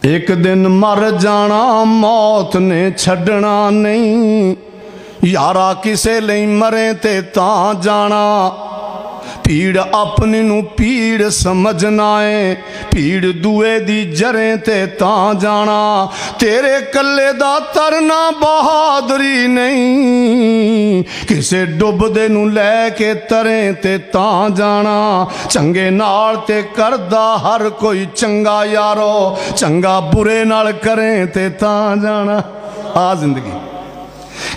ایک دن مر جانا موت نے چھڈنا نہیں، یارا کسے لئی مرے تے تاں جانا، پیڑ اپنی نو پیڑ سمجھنا ہے، پیڑ دوے دی جریں تے تاں جانا، تیرے کلے دا ترنا بہادری نہیں، کسے ڈب دے نو لے کے تریں تے تاں جانا، چنگے نال تے کردہ ہر کوئی چنگا یارو، چنگا برے نال کریں تے تاں جانا۔ زندگی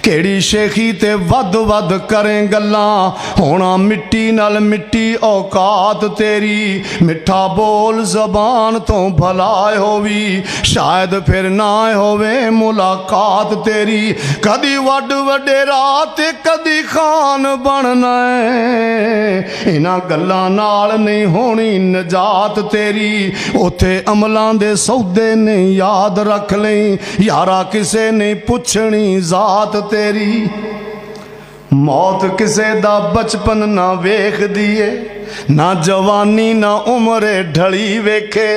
کیڑی شیخی تے ود ود کریں گلاں، ہونا مٹی نال مٹی اوقات تیری، مٹھا بول زبان تو بھلائے ہووی، شاید پھر نہ ہووے ملاقات تیری، کدی وڈ وڈے رات کدی خان بننا ہے، انہاں گلاں نال نہیں ہونی نجات تیری، اوتھے عملان دے سودے نے یاد رکھ لیں، یارا کسے نے پچھنی ذات تیری، موت کسے دا بچپن نہ ویکھ دیے، نہ جوانی نہ عمر ڈھڑی ویکھے،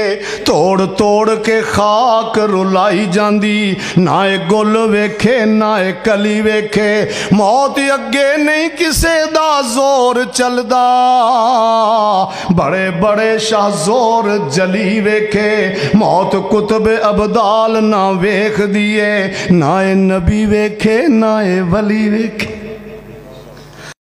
توڑ توڑ کے خاک رلائی جاندی، نہ گل ویکھے نہ کلی ویکھے، موت اگے نہیں کسے دا زور چلدا، بڑے بڑے شاہ زور جلی ویکھے، موت کتب ابدال نہ ویکھ دیے، نہ نبی ویکھے نہ ولی ویکھے۔